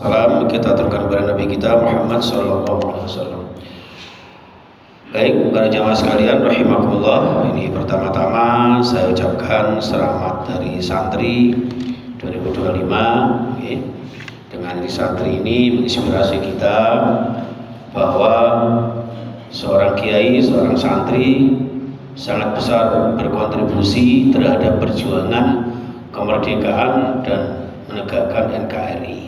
Salam kita aturkan kepada Nabi kita Muhammad sallallahu alaihi wasallam. Baik, para jamaah sekalian rahimakumullah, ini pertama-tama saya ucapkan selamat dari santri 2025. Okay. Dengan di santri ini menginspirasi kita bahwa seorang kiai, seorang santri sangat besar berkontribusi terhadap perjuangan kemerdekaan dan menegakkan NKRI.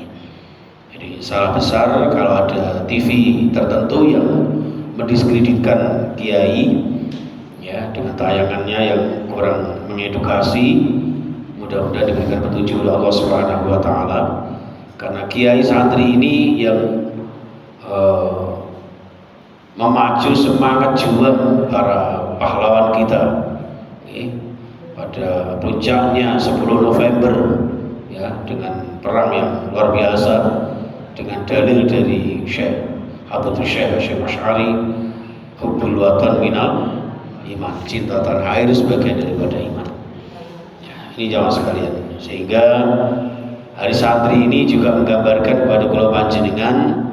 Jadi salah besar kalau ada TV tertentu yang mendiskreditkan kiai ya dengan tayangannya yang kurang mengedukasi. Mudah-mudahan diberikan petunjuk oleh Allah Subhanahu wa taala, karena kiai santri ini yang memacu semangat juang para pahlawan kita pada puncaknya 10 November ya, dengan perang yang luar biasa, dengan dalil dari Syekh Asy'ari, hubbul watan minal iman, cinta tanah air sebagian daripada iman ya, ini jamaah sekalian. Sehingga hari santri ini juga menggambarkan kepada kula panjenengan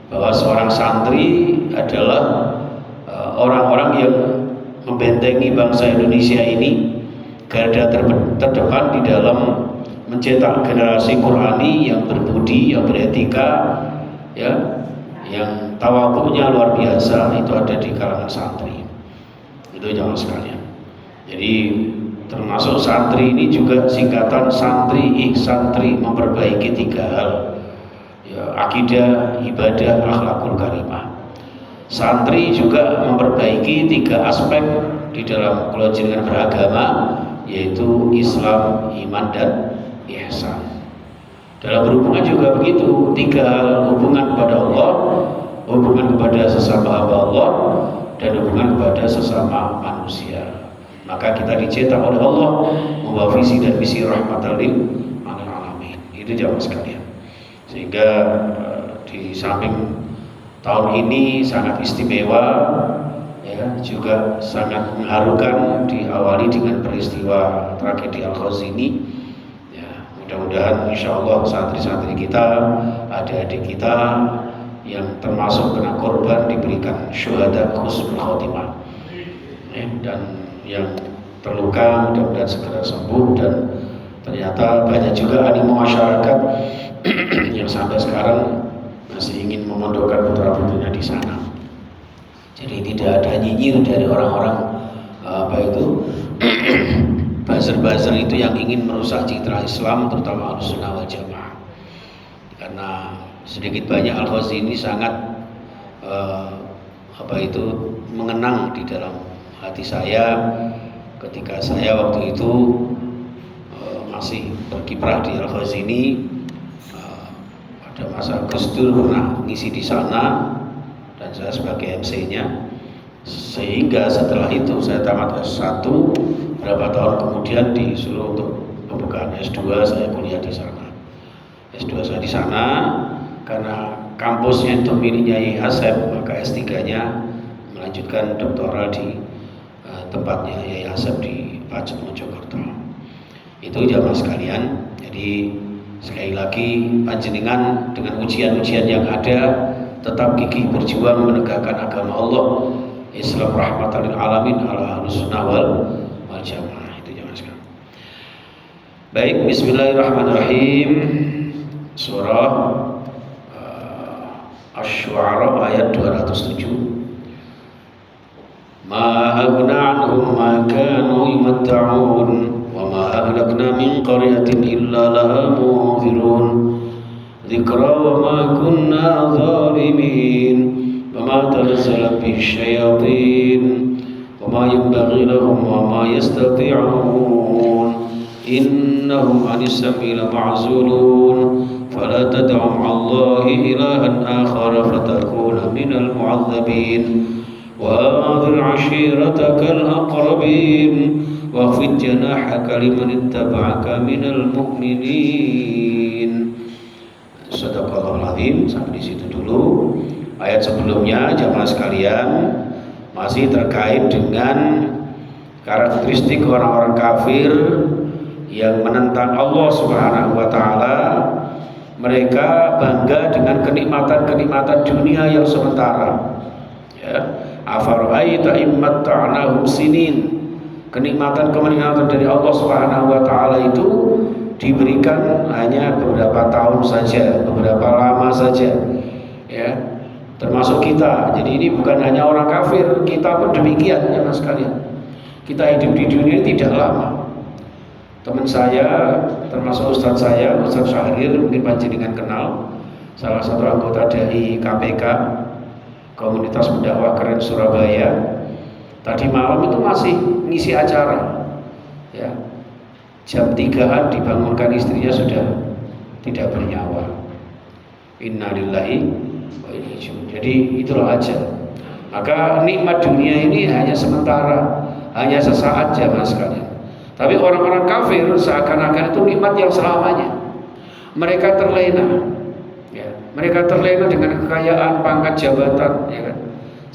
bahwa seorang santri adalah orang-orang yang membentengi bangsa Indonesia ini, garda terdepan di dalam mencetak generasi Qurani yang berbudi, yang beretika ya, yang tawadhu'nya luar biasa, itu ada di kalangan santri. Itu jamaah sekalian. Jadi termasuk santri ini juga singkatan santri, santri memperbaiki 3 hal ya, akidah, ibadah, akhlakul karimah. Santri juga memperbaiki 3 aspek di dalam kewajiban beragama, yaitu Islam, iman, dan ihsan. Dalam berhubungan juga begitu, 3 hal: hubungan kepada Allah, hubungan kepada sesama hamba Allah, dan hubungan kepada sesama manusia. Maka kita dicetak oleh Allah membawa visi dan misi rahmatan lil alamin. Itu jamaah sekalian. Sehingga di samping tahun ini sangat istimewa ya, juga sangat mengharukan, diawali dengan peristiwa tragedi Al-Khazini ya. Mudah-mudahan insyaallah santri-santri kita, adik-adik kita yang termasuk kena korban diberikan syuhada husnul khotimah ya, dan yang terluka mudah-mudahan segera sembuh. Dan ternyata banyak juga animo masyarakat yang sampai sekarang masih ingin memondokkan putra-putrinya di sana. Jadi tidak ada nyinyir dari orang-orang buzzer-buzzer itu yang ingin merusak citra Islam, terutama Ahlussunnah wal Jamaah. Karena sedikit banyak Al-Khazini sangat mengenang di dalam hati saya ketika saya waktu itu masih berkiprah di Al-Khazini. Pada masa Gus Dur pernah ngisi di sana dan saya sebagai MC-nya. Sehingga setelah itu saya tamat S1, berapa tahun kemudian disuruh untuk pembukaan S2, saya kuliah di sana. S2 saya di sana karena kampusnya itu miliknya Yai Asep, maka S3-nya melanjutkan doktoral di tempatnya Yai Asep di Pacet, Mojokerto. Itu jamaah sekalian. Jadi sekali lagi panjenengan dengan ujian-ujian yang ada tetap gigih berjuang menegakkan agama Allah, Islam rahmatan lil alamin ala Ahlussunnah wal Jamaah. Itu jamaah sekalian. Baik, bismillahirrahmanirrahim. Surah Asy-Syu'ara ayat 207. Ma aghna 'anhum ma kanu yumatta'un wa ma ahlakna min qaryatin illa laha munzirun dzikra wa ma kunna zalimin wa ma tanazzalat bihi syayatin wa ma yanbaghi lahum wa ma yastati'un innahum 'anis sam'i lama'zulun fala tad'u ma'allahi ilahan akhar fatakuna minal mu'adzabin وأنذر عشيرتك الأقربين واخفض جناحك لمن اتبعك من المؤمنين. Shadaqallahul Azim. Sampai di situ dulu. Ayat sebelumnya jamaah sekalian masih terkait dengan karakteristik orang-orang kafir yang menentang Allah Subhanahu wa taala, Mereka bangga dengan kenikmatan-kenikmatan dunia yang sementara. Ya, afara'aita immatta'nahum sinin. Kenikmatan-kenikmatan dari Allah Subhanahu wa taala itu diberikan hanya beberapa tahun saja, beberapa lama saja. Ya, termasuk kita. Jadi ini bukan hanya orang kafir, kita pun demikian ya Mas sekalian. Kita hidup di dunia tidak lama. Teman saya, termasuk Ustadz saya, Ustadz Syahrir, mungkin panjenengan kenal, salah satu anggota dari KPK, Komunitas Pendakwah Keren Surabaya. Tadi malam itu masih ngisi acara, ya. Jam 3-an dibangunkan istrinya sudah tidak bernyawa. Innalillahi wa inna ilaihi raji'un. Jadi itulah aja. Maka nikmat dunia ini hanya sementara, hanya sesaat jamaah sekalian. Tapi orang-orang kafir seakan-akan itu nikmat yang selamanya. Mereka terlena, ya. Mereka terlena dengan kekayaan, pangkat, jabatan, ya kan.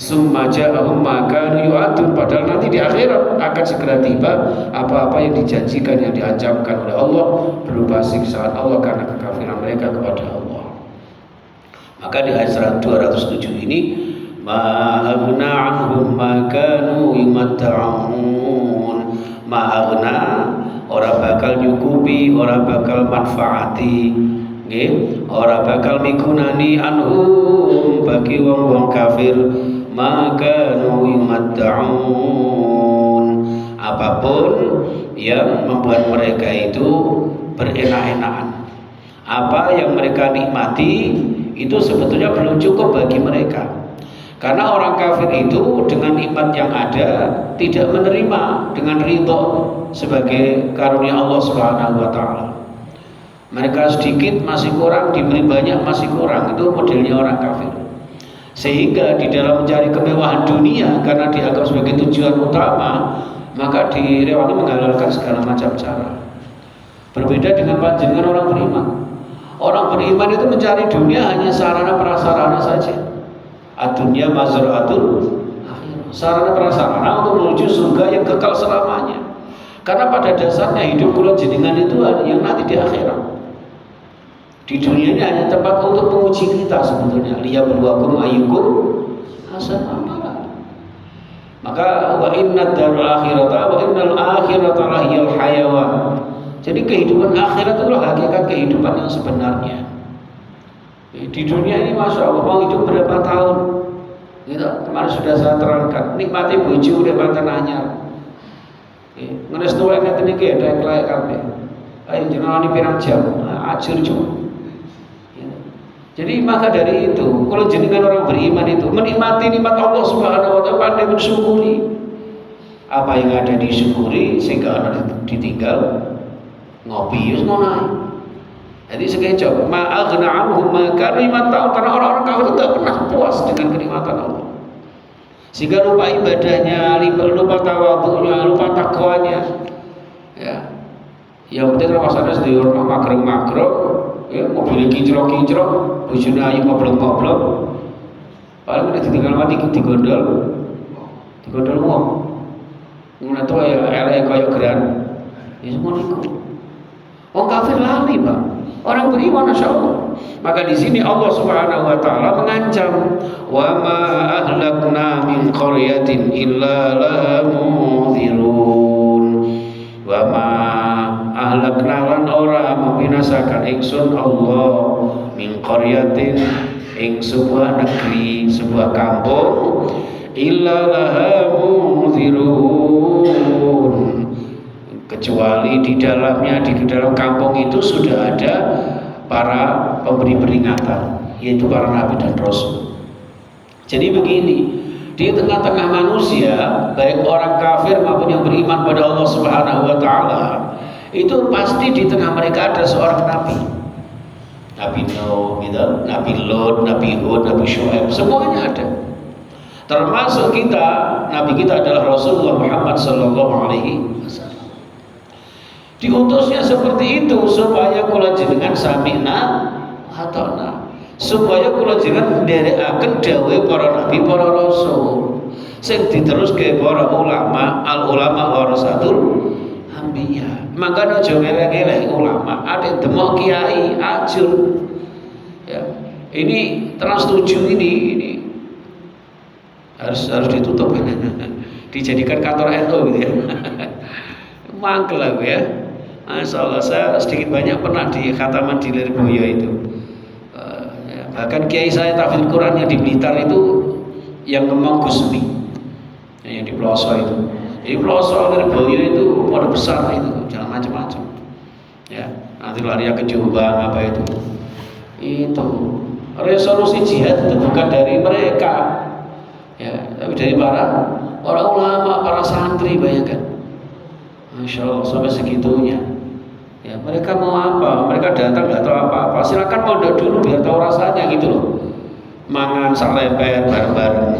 Summa ja'ahum ma kanu yu'adun, padahal nanti di akhirat akan segera tiba apa-apa yang dijanjikan, yang diancamkan oleh Allah berupa siksaan Allah karena kekafiran mereka kepada Allah. Maka di ayat 207 ini, ma aghna anhum ma kanu yumatta'un. Ma aghna, ora bakal nyukupi, ora bakal manfaati, nggih, ora bakal migunani anhum bagi wong-wong kafir maka yumatta'un, apapun yang membuat mereka itu berenak-enakan, apa yang mereka nikmati itu sebetulnya belum cukup bagi mereka. Karena orang kafir itu dengan nikmat yang ada tidak menerima dengan ridho sebagai karunia Allah Subhanahu wa taala. Mereka sedikit masih kurang, diberi banyak masih kurang, itu modelnya orang kafir. Sehingga di dalam mencari kemewahan dunia karena dianggap sebagai tujuan utama, maka direwati menghalalkan segala macam cara. Berbeda dengan panjenengan orang beriman. Orang beriman itu mencari dunia hanya sarana prasarana saja. Ad-dunya mazra'atul akhirah, sarana prasarana untuk menuju surga yang kekal selamanya. Karena pada dasarnya hidup kula jenengan itu yang nanti di akhirat. Di dunia ini hanya tempat untuk menguji kita sebetulnya. Liyabluwakum ayyukum ahsanu amala. Maka wa inna darul akhirata wa innal akhirata lahiyal hayawan. Jadi kehidupan akhirat itulah hakikat kehidupan yang sebenarnya. Di dunia ini Masya Allah mau hidup berapa tahun gitu, kemarin sudah saya terangkan, nikmati bojo udah mantan anyar ngenes tuwek ngeten iki ada kelek kabeh. Ayo jenengan pirang jam ajur cuma. Jadi maka dari itu kalau jenengan orang beriman itu menikmati nikmat Allah Subhanahu wa taala, pandai mensyukuri apa yang ada, disyukuri sehingga ana ditinggal ngopi yus ngono. Jadi sekejap ma'aghna anhum ma kanu yumatta'un, karena orang-orang kafir tidak pernah puas dengan kenikmatan Allah. Sehingga lupa ibadahnya, lupa tawadhu'nya, lupa takwanya. Ya. Yang penting rasane di rumah magreng-magreng, ya mobil kinclok-kinclok, bojone ayu ngoblok-ngoblok. Paling nek ditinggal mati digondol. Digondol wong. Ngono to ya elek kaya geran. Ya semono iku. Wong kafir lali, Pak. Orang beriman Masya Allah. Maka di sini Allah Subhanahu wa taala mengancam, wa ma ahlakna min qaryatin illa laha munzirun. Wa ma ahlakna lan ora membinasakan ingsun Allah min qaryatin ing sebuah negeri, sebuah kampung, illa laha munzirun, kecuali di dalamnya, di dalam kampung itu sudah ada para pemberi peringatan, yaitu para nabi dan rasul. Jadi begini, di tengah-tengah manusia, baik orang kafir maupun yang beriman pada Allah Subhanahu wa taala, itu pasti di tengah mereka ada seorang nabi. Nabi Nuh, gitu, Nabi Lot, Nabi Hud, Nabi Syuaib, semuanya ada. Termasuk kita, nabi kita adalah Rasulullah Muhammad sallallahu alaihi wasallam. Diutusnya seperti itu supaya kula jenengan sami'na ata'na, supaya kula jenengan nderekaken dawuhe para nabi, para rasul sing diteruske para ulama. Al ulama warasatul anbiya. Maka aja ngelek-ngelek ulama, ade demok kiai ajur Ya, ini Trans 7 ini harus ditutup, dijadikan kantor NU gitu ya. Mangkel aku ya. Masya Allah, saya sedikit banyak pernah di khataman di Lirboyo itu. Ya, bahkan kiai saya tahfidz Quran yang di Blitar itu yang ngomong Gusmi, yang di Ploso itu. Jadi Ploso Lirboyo itu pada besar itu, jangan macam-macam. Ya, nanti lari ke Jombang apa itu. Itu resolusi jihad itu bukan dari mereka, ya, tapi dari para ulama, para santri, bayangkan. Masya Allah, sampai segitunya. Ya, mereka mau apa? Mereka datang nggak tahu apa-apa. Silakan mondok dulu biar tahu rasanya gitu loh. Mangan saleper bareng-bareng.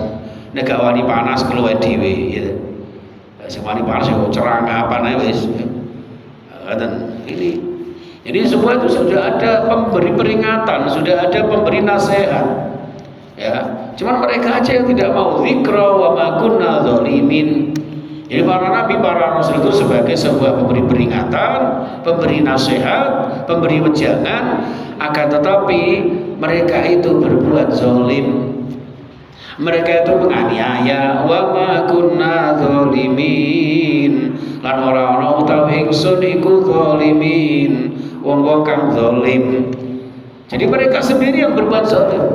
Nek wani panas keluar dhewe gitu. Sing wani panas yo cerang apa nih wis. Dan ini, jadi semua itu sudah ada pemberi peringatan, sudah ada pemberi nasihat. Ya, cuman mereka aja yang tidak mau. Dzikra wa ma kunna dzalimin. Jadi para nabi, para rasul itu sebagai sebuah pemberi peringatan, pemberi nasihat, pemberi wejangan, akan tetapi mereka itu berbuat zalim. Mereka itu menganiaya. Wa ma kunna zalimin. Lan ora utawi ingsun iku zalimin, wong-wong kang zalim. Jadi mereka sendiri yang berbuat zalim.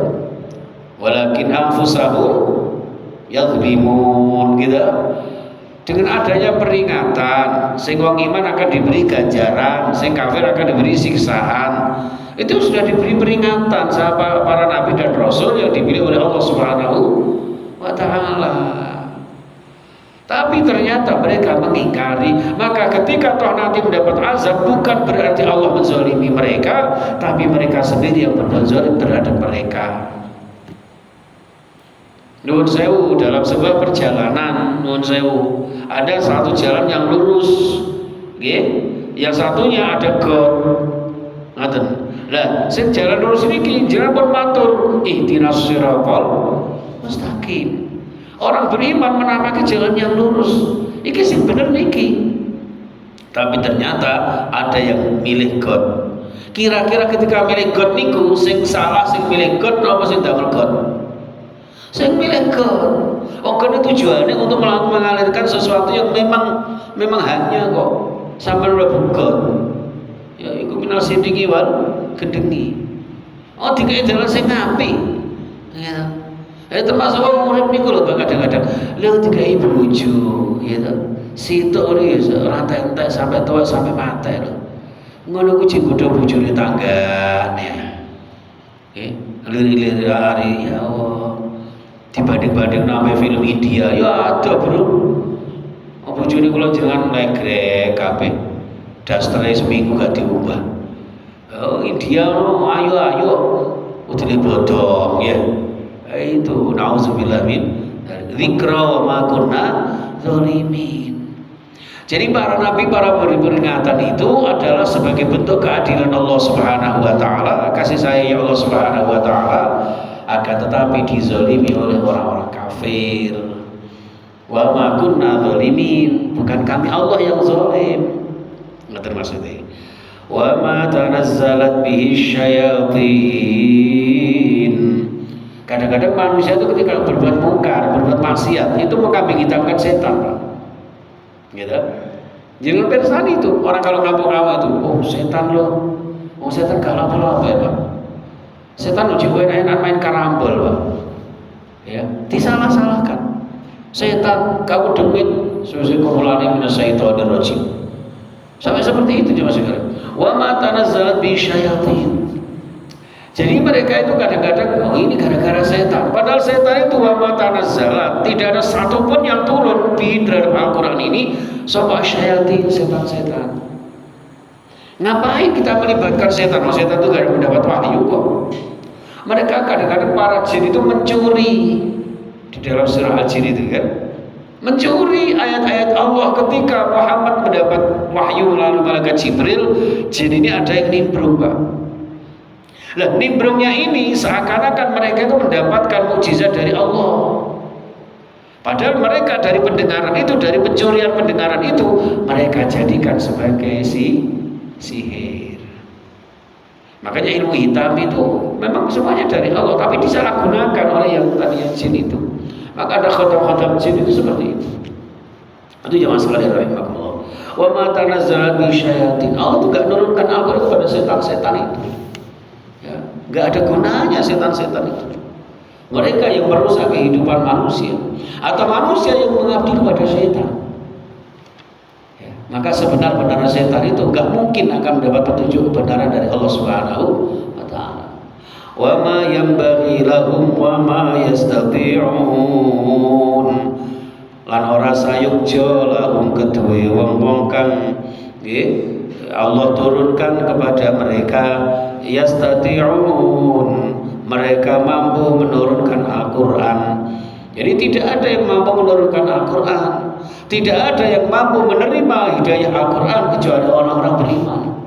Walakin anfusahum yadzlimun gitu. Dengan adanya peringatan, sing wong iman akan diberi ganjaran, sing kafir akan diberi siksaan. Itu sudah diberi peringatan sama para nabi dan rasul yang dipilih oleh Allah Subhanahu wa taala. Tapi ternyata mereka mengingkari. Maka ketika toh nanti mendapat azab, bukan berarti Allah menzalimi mereka, tapi mereka sendiri yang berbuat zalim terhadap mereka. Nuwun sewu, dalam sebuah perjalanan, nuwun sewu, ada satu jalan yang lurus, yang satunya ada got, ngaten. Lah, sing jalan lurus ini jenengan pun matur, ihdinas siratal mustaqim. Orang beriman menapaki jalan yang lurus, iki sing bener niki. Tapi ternyata ada yang milih got. Kira-kira ketika milih got niku, sing salah sing milih got napa sing damel got? Saya milih karena tujuannya untuk mengalirkan sesuatu yang memang hanya kok sampai udah bukan. Ya, iku minal sidiki wal gedengi. Oh, dikai jalan sing ngapi. Ya. Termasuk wong urip niku lho kadang-kadang. Lha dikai bojo, gitu. Sitok ora rantai entek sampai tua sampai mati lho. Ngono ku jeng godho bojone tanggane. Nggih, lirik-lirik hari ya Allah. Dibanding-banding nama film India, ya ada bro. Apa jadi kalau jangan legrek kabeh, dasternya seminggu gak diubah. Oh India, ayo, udah bodong ya. Itu nauzubillah min dzikra wa ma kunna dzalimin. Jadi para nabi, para pemberi peringatan itu adalah sebagai bentuk keadilan Allah Subhanahu wa taala, kasih sayang Allah Subhanahu wa taala. Akan tetapi dizalimi oleh orang-orang kafir. Wa ma kunna zalimin, bukan kami Allah yang zalim. Ngerti maksudnya? Wa ma tanazzalat bihi syayatin. Kadang-kadang manusia itu ketika berbuat mungkar, berbuat maksiat, itu mengkambing hitamkan setan, Pak. Gitu. Jangan persani itu orang kalau ngapung-ngapung itu, oh setan loh. Oh setan kalau apa ya, Pak? Setan juga enak main karambol, Pak. Ya, disalah-salahkan. Setan, kamu demit, sesuai kumulani minasyaitonir rajim. Sampai seperti itu Mas Saudara. Wa ma tanazzalat bi syayatin. Jadi mereka itu kadang-kadang, oh ini gara-gara setan. Padahal setan itu wa ma tanazzalat, tidak ada satupun yang turun di dalam Al-Qur'an ini sapa syayatin, setan-setan. Ngapain kita melibatkan setan? Oh, setan itu gak mendapat wahyu kok. Mereka kadang-kadang para jin itu mencuri di dalam surah Al-Jin itu kan, mencuri ayat-ayat Allah. Ketika Muhammad mendapat wahyu melalui malaikat Jibril, jin ini ada yang nimbrung, Pak. Nah, nimbrungnya ini seakan-akan mereka itu mendapatkan mukjizat dari Allah. Padahal mereka dari pendengaran itu, dari pencurian pendengaran itu, mereka jadikan sebagai sihir. Makanya ilmu hitam itu memang semuanya dari Allah, tapi disalahgunakan oleh yang tadi yang jin itu. Maka ada khotam-khotam jin itu seperti itu. Itu jamaah sekalian rahimakumullah. Wa ma tanazzala bi syayatin. Allah itu enggak nurunkan Al-Qur'an kepada setan-setan itu. Ya, enggak ada gunanya setan-setan itu. Mereka yang merusak kehidupan manusia atau manusia yang mengabdi kepada setan. Ya, maka sebenar-benar setan itu enggak mungkin akan mendapat petunjuk kebenaran dari Allah Subhanahu wa taala. Wa ma yanbaghi lahum wa ma yastati'un. Lan ora sayukja lahum kedue wong-wong kang nggih Allah turunkan kepada mereka yastati'un, mereka mampu menurunkan Al-Qur'an. Jadi tidak ada yang mampu menurunkan Al-Qur'an, tidak ada yang mampu menerima hidayah Al-Qur'an kecuali orang-orang beriman.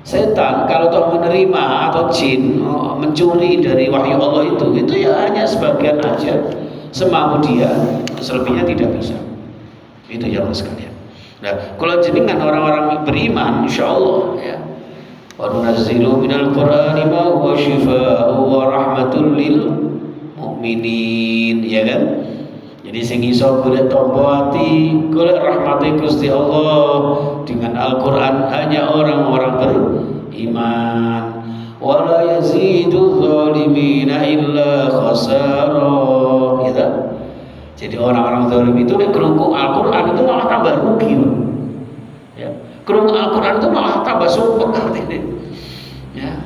Setan kalau toh menerima atau jin mencuri dari wahyu Allah itu ya hanya sebagian aja, semampu dia, selebihnya tidak bisa. Itu jamaah sekalian. Nah, kalau jenengan orang-orang beriman, insyaallah ya. Wa nunazzilu minal Qur'ani ma huwa syifaa'un wa rahmatul lil mu'minin, ya kan? Jadi sing iso golek tampa ati, golek rahmate Gusti Allah dengan Al-Qur'an hanya orang-orang beriman. Wala yazidu zalimina illa khasara. Gitu. Jadi orang-orang zalim itu nek krungu Al-Qur'an itu malah tambah rugi. Ya. Krungu Al-Qur'an itu malah tambah sumpek artine. Ya.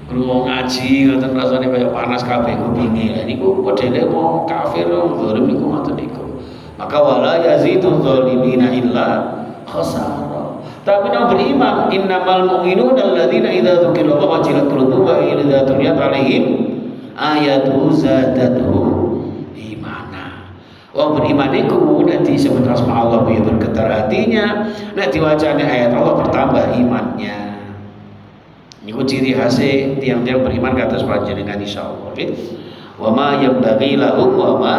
Krungu ngaji ngoten rasane kaya panas kabeh kupinge. Lah niku modele wong kafir wong zalim niku ngoten niku. Maka wala yazidu zalimina illa khasara. Tapi yang beriman, innamal mu'minuna alladzina idza dzukirallahu wajilat qulubuhum wa idza tuliyat 'alaihim ayatuhu zadatuhum imana. Wong beriman iku nek disebut asma Allah ya bergetar hatinya, nek diwacane ayat Allah bertambah imannya. Niku ciri khas tiang-tiang beriman kados panjenengan insyaallah. Wa ma yanbaghi lahum wa ma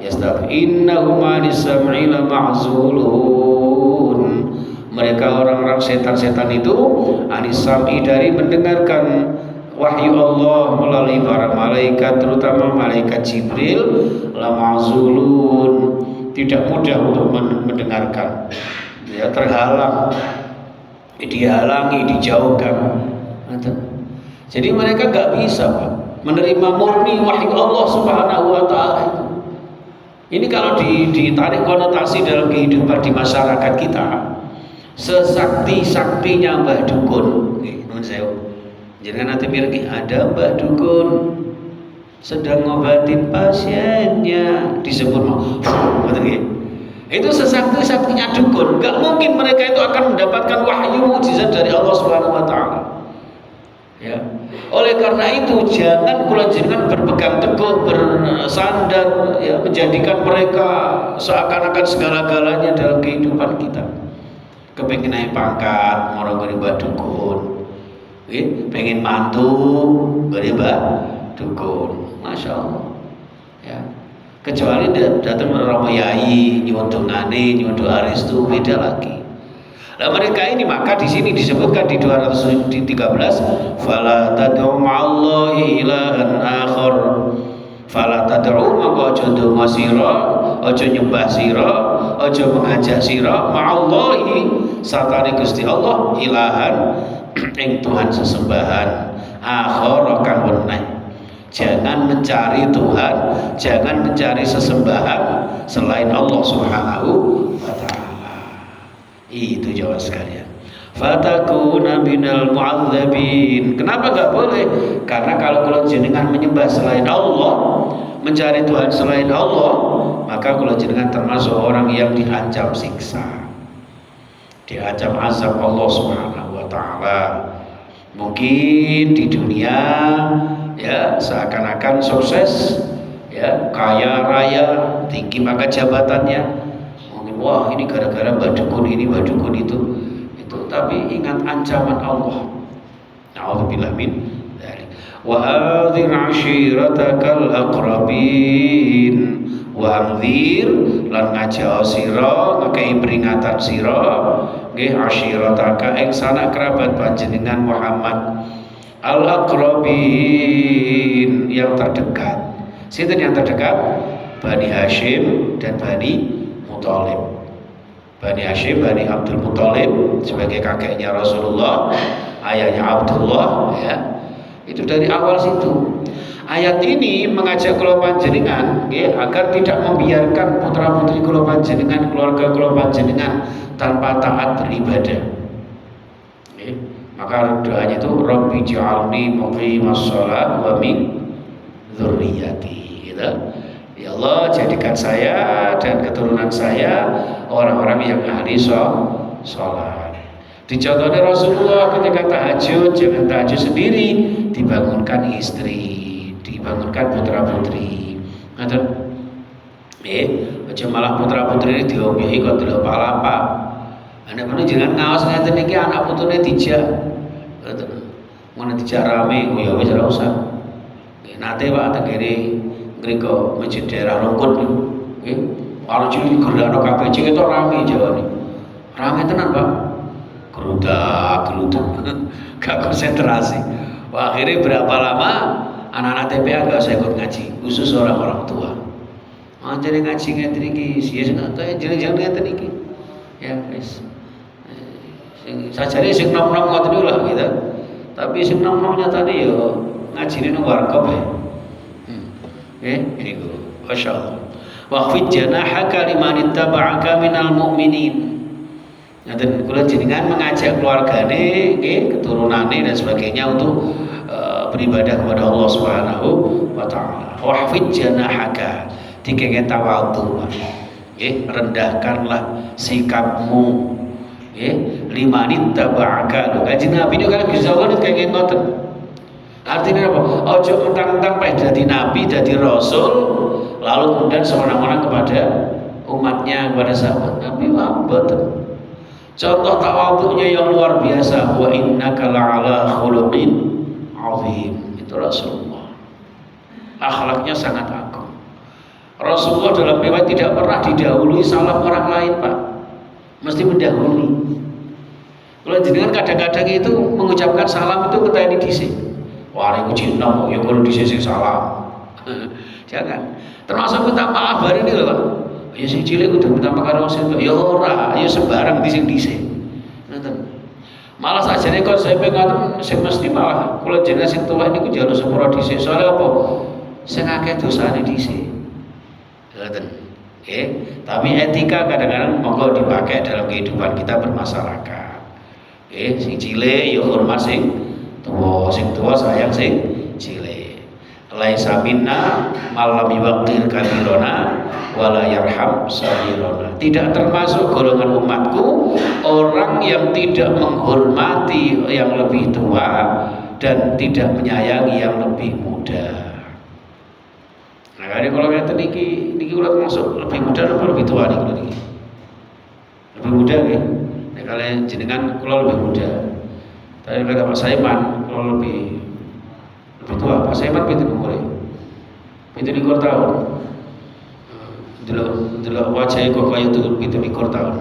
yastaqinnahu ma lis-sam'i la ma'zulun. Mereka orang-orang setan-setan itu anisami dari mendengarkan wahyu Allah melalui para malaikat, terutama malaikat Jibril, lamazulun, tidak mudah untuk mendengarkan. Ya, terhalang, dihalangi, dijauhkan. Jadi mereka gak bisa Pak menerima murni wahyu Allah Subhanahu wa taala itu. Ini kalau ditarik konotasi dalam kehidupan di masyarakat kita, sesakti-saktinya Mbah Dukun, nun sewu. Jangan nanti bilang ada Mbah Dukun sedang ngobatin pasiennya, disebut itu sesakti-saktinya dukun. Gak mungkin mereka itu akan mendapatkan wahyu mukjizat dari Allah Subhanahu wa taala. Ya. Oleh karena itu jangan kula jenengan berpegang teguh, bersandar ya, menjadikan mereka seakan-akan segala-galanya dalam kehidupan kita. Kepengen naik pangkat, mau gari Mbah Dukun, pengen mantu, gari Mbah Dukun, masya Allah. Ya. Kecuali datang Romo Yai, nyuwun dongane, nyuwun doa restu, beda lagi. Nah mereka ini maka di sini disebutkan di 213, fala tad'u ma'allahi ilahan akhar. Fala tad'u maka aja ndonga sira, aja nyembah sira, aja mengajak sira ma'allahi satane Gusti Allah ilahan ing Tuhan sesembahan akhar kang weneh. Jangan mencari Tuhan, jangan mencari sesembahan selain Allah Subhanahu wa taala. Itu jawab sekalian. Fatakuna minal mu'adzabin. Kenapa enggak boleh? Karena kalau jenengan menyembah selain Allah, mencari Tuhan selain Allah, maka kalau jenengan termasuk orang yang diancam siksa, diancam azab Allah Subhanahu wa taala. Mungkin di dunia ya seakan-akan sukses, ya kaya raya, tinggi pangkat jabatannya. Mungkin wah ini gara-gara Mbah Dukun ini, Mbah Dukun itu. Tapi ingat ancaman Allah. A'udzubillah min dzalik. Wa anzir 'ashiratakal aqrabin. Wa anzir lan ngajak sira, ngekei peringatan sira nggih asyirataka ing sanak kerabat panjenengan Muhammad. Al-aqrabin, yang terdekat. Sinten yang terdekat? Bani Hashim dan Bani Muthalib. Bani Hashim, Bani Abdul Muthalib sebagai kakeknya Rasulullah, ayahnya Abdullah, ya. Itu dari awal situ. Ayat ini mengajak kula panjenengan ya, agar tidak membiarkan putra-putri kula panjenengan, keluarga kula panjenengan tanpa taat beribadah. Ya. Maka doanya itu Rabbi ja'alni muqimas shalah wa min dzurriyyati, gitu. Ya Allah, jadikan saya dan keturunan saya orang-orang yang ahli sholat. Dicontohnya Rasulullah ketika tahajud, jangan tahajud sendiri, dibangunkan istri, dibangunkan putra-putri. Ngaten. Aja malah putra-putri ini diombihi kok delok palapa. Anak pun jangan ngaos ngeten iki anak putune dijak. Ngono dijak rame ya wis ora usah. Nate Pak tenggene ngriko masjid daerah Rungkut nggih. Kalau cilik gerano kabeh cek itu rame jawane. Rame tenan, Pak. Gerudak. Gak konsentrasi. Wah, akhirnya berapa lama anak-anak TPA gak usah ikut ngaji, khusus orang-orang tua. Jadi ngaji ngeten iki, sih nggak tahu jeneng-jeneng ngeten iki. Ya, guys. Sajane sing nom-nom ngoten niku lah gitu. Tapi sing nom-nom nyatane yo ngajine nang warkop ya. Niku. Masyaallah. Waqfid janahaka liman ittaba'aka minal mu'minin. Ngaten kula jenengan mengajak keluargane, nggih, keturunane dan sebagainya untuk beribadah kepada Allah Subhanahu wa taala. Waqfid janahaka, dikengken tawadhu. Nggih, rendahkanlah sikapmu. Nggih, liman ittaba'aka. Lho kanjeng Nabi niku kan Gusti Allah dikengken ngoten. Artinya apa? Ojo mentang-mentang pengen jadi nabi, jadi rasul, lalu kemudian seorang-orang kepada umatnya, kepada sahabat Nabi, wah betul. Contoh tawadhunya yang luar biasa, wa innaka la'ala khuluqin azim. Itu Rasulullah. Akhlaknya sangat agung. Rasulullah dalam riwayat tidak pernah didahului salam orang lain, Pak. Mesti mendahului. Kalau jenengan kadang-kadang itu mengucapkan salam itu kita ini dhisik. Wah, ini cinta, ya kalau disisik salam. Jangan. Termasuk minta maaf hari ini loh, Pak. Ya sing cilik kudu minta maaf karo sing ya ora, ya sembarang disik-disik. Ngoten. Malah sajane konsep ngoten sing mesti malah kula jenengan sing tuwa niku njaluk sepura dhisik. Soale apa? Sing akeh dosane dhisik. Ngoten. Tapi etika kadang-kadang monggo dipakai dalam kehidupan kita bermasyarakat. Sing cilik ya hormat sing tua sayang sing cilik. Laisa minna malam yuqir kabirona wala yarham saghirona. Tidak termasuk golongan umatku orang yang tidak menghormati yang lebih tua dan tidak menyayangi yang lebih muda. Nah, kalau ngeten niki kula termasuk lebih muda atau lebih tua niki? Lebih muda nggih. Nek kalian jenengan kula lebih muda. Tapi kata Pak Saiman, kalau lebih tua, Pak Saiman pintu umurnya, pintu likur tahun. Delok wajahnya kok kayak itu pintu likur tahun.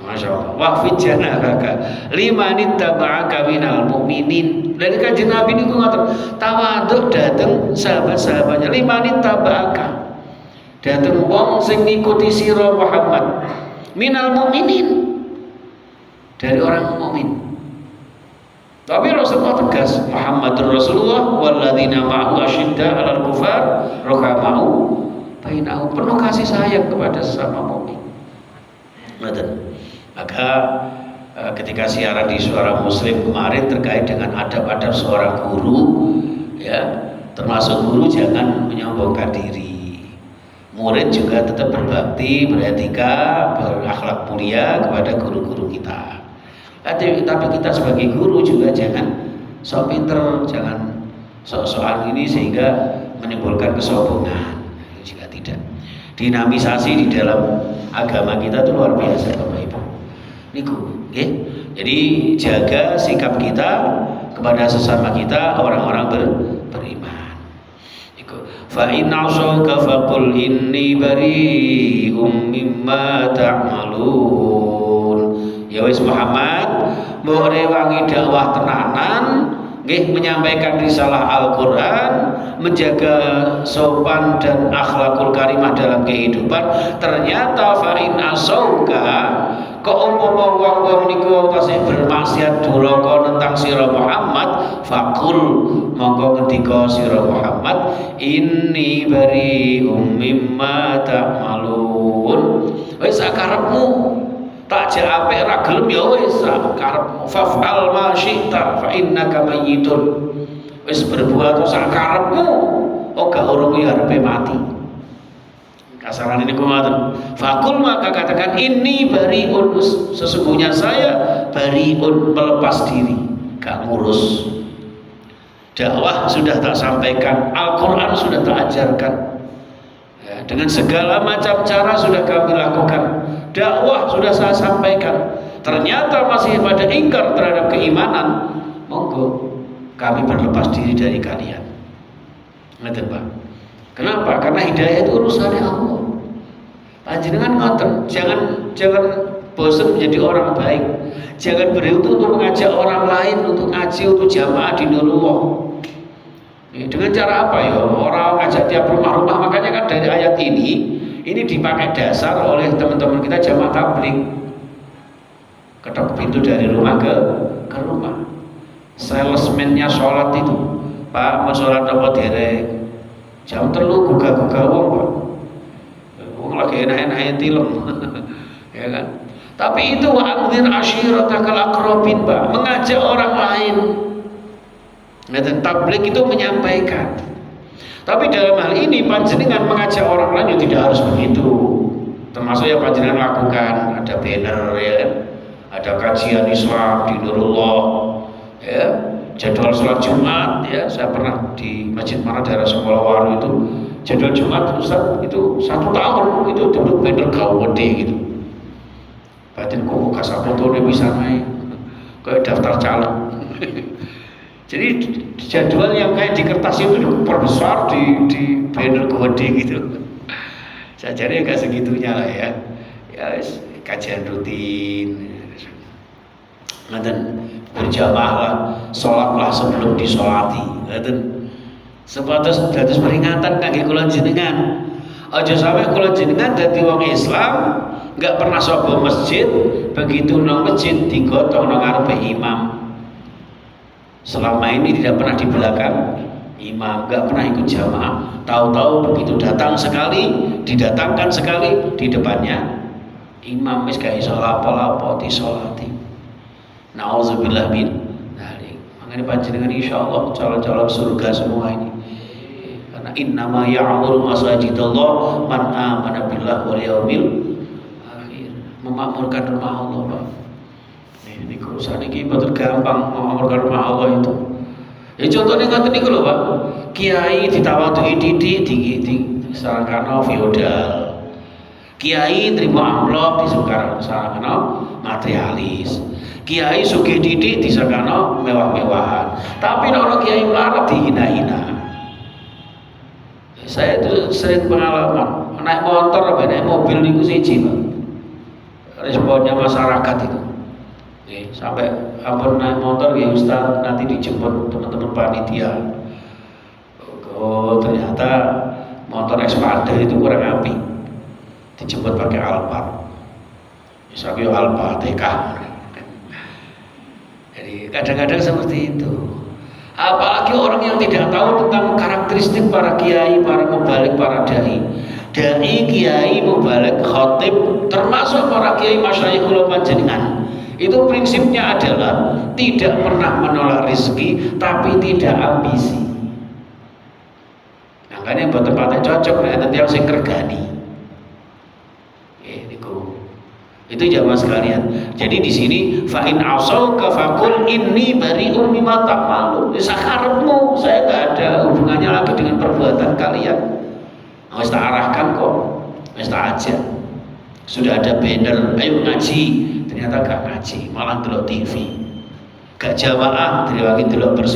Masya Allah. Waqfid janahaka liman ittaba'aka minal mu'minin. Dari kanjeng Nabi niku ngoten, tawadhu dateng sahabat-sahabatnya liman ittaba'aka. Dateng wong sing ngikuti sira Muhammad minal mu'minin. Dari orang mukmin. Tapi Rasulullah tegas, Muhammadur Rasulullah walladzina ma'ahu asyidda 'alal kufar rahamau bainahum, penuh kasih sayang kepada sesama mukmin. Maka ketika siaran di Suara Muslim kemarin terkait dengan adab-adab seorang guru, ya, termasuk guru jangan menyombongkan diri. Murid juga tetap berbakti, beretika, berakhlak mulia kepada guru-guru kita. Tapi kita sebagai guru juga jangan sok pinter, jangan sok-sokan ini sehingga menimbulkan kesombongan. Jika tidak, dinamisasi di dalam agama kita itu luar biasa, Bapak Ibu. Niku, okay? Jadi jaga sikap kita kepada sesama kita orang-orang beriman. Niku. Fa in 'asauka faqul inni bari'um mimma ta'malun. Ya wis Muhammad, mbok rewangi dakwah tenanan, menyampaikan risalah Al-Quran, menjaga sopan dan akhlakul karimah dalam kehidupan. Ternyata fa'in asauka kok umpama wong-wong niku tasih bermaksiat duraka tentang sira Muhammad, fakul mongko ngendika sira Muhammad, inni bari'um mimma ta'malun. Wis sakarepmu, tak jak apik ra gelem ya wis karepmu, fa'al ma syi'ta fa innaka mayyitun. Wis berbuat sak karepmu, ora urung arepe mati. Kasaran ini kumaten. Fakul maka katakan ini bariun, sesungguhnya saya bariun, melepas diri, gak ngurus. Dakwah sudah tak sampaikan, Al-Quran sudah tak ajarkan, ya, dengan segala macam cara sudah kami lakukan. Dakwah sudah saya sampaikan, ternyata masih pada ingkar terhadap keimanan. Monggo kami berlepas diri dari kalian. Ngerti Pak? Kenapa? Karena hidayah itu urusannya Allah. Panjenengan ngoten, jangan bosan menjadi orang baik. Jangan berhenti untuk mengajak orang lain untuk ngaji, untuk jamaah di Nurullah. Dengan cara apa ya? Orang ngajak tiap rumah-rumah. Makanya kan dari ayat ini dipakai dasar oleh teman-teman kita jamaah tabligh. Ketok pintu dari rumah ke rumah. Salesman-nya sholat itu, Pak mau sholat apa derek? Jam 3 gugah-gugah wong, Pak. Wong lagi enak-enak tilem. Ya kan? Tapi itu wa'anzir ashiratakal aqrabin, Pak. Mengajak orang lain. Dan tabligh itu menyampaikan. Tapi dalam hal ini panjenengan mengajak orang lain tidak harus begitu. Termasuk yang panjenengan lakukan, ada banner ya kan? Ada kajian Islam di Nurullah, ya. Jadwal sholat Jumat, ya, saya pernah di Masjid Mana daerah Sekolahwaru itu jadwal Jumat Ustaz itu 1 tahun itu duduk bener kau gede gitu. Batin kok kasar fotonya bisa naik kayak daftar calon. Jadi jadwal yang kayak di kertas itu diperbesar di banner gede gitu. Saya cari agak segitunya lah ya. Ya kajian rutin. Ngaten berjamaah, sholatlah sebelum disolati. Ngaten sebatas dados peringatan kangge kula jenengan. Aja sampai kula jenengan dadi wong Islam enggak pernah sapa masjid, begitu nang masjid digotong nang ngarepe imam. Selama ini tidak pernah di belakang imam, enggak pernah ikut jamaah. Tahu-tahu begitu datang sekali, didatangkan sekali di depannya imam wis gak iso lapo-lapo disolati. Nauzubillah min dzalik. Makanya panjenengan insyaallah calon-calon surga semua ini. Karena innama ya'muru masajidallah man amana billah wal yaumil akhir. Memakmurkan rumah Allah, Pak. Ini urusan iki betul gampang memakmurkan rumah Allah itu. Ya contohnya ngoten niku lho, Pak. Kiai ditawadui titik di sarangkano feodal. Kiai terima amplop di sarangkano materialis. Kiai sugih didik disangkano mewah-mewahan, tapi nek kiai melarat dihina-hina. Saya itu sering pengalaman naik motor apa naik mobil niku siji, Pak. Responnya masyarakat itu. Sampai ampun naik motor ya Ustaz, nanti dijemput teman-teman panitia. Oh, ternyata motor Espada itu kurang api. Dijemput pakai Alphard. Misalnya Alphard TK. Jadi kadang-kadang seperti itu. Apalagi orang yang tidak tahu tentang karakteristik para kiai, para mubalik, para dai. Dai, kiai, mubalik, khatib, termasuk para kiai masyayikhul panjenengan. Itu prinsipnya adalah tidak pernah menolak rezeki, tapi tidak ambisi. Makanya buat tempatnya cocok, nanti yang sing kergani. Itu jamaah sekalian. Jadi di sini fa in asauka faqul inni bari'um mimma ta'malun. Sakarepmu, saya enggak ada hubungannya lagi dengan perbuatan kalian. Wis tak arahkan kok. Wis tak ajak. Sudah ada banner, ayo ngaji. Ternyata gak ngaji, malah delok TV. Gak jamaah, delok delok bersih.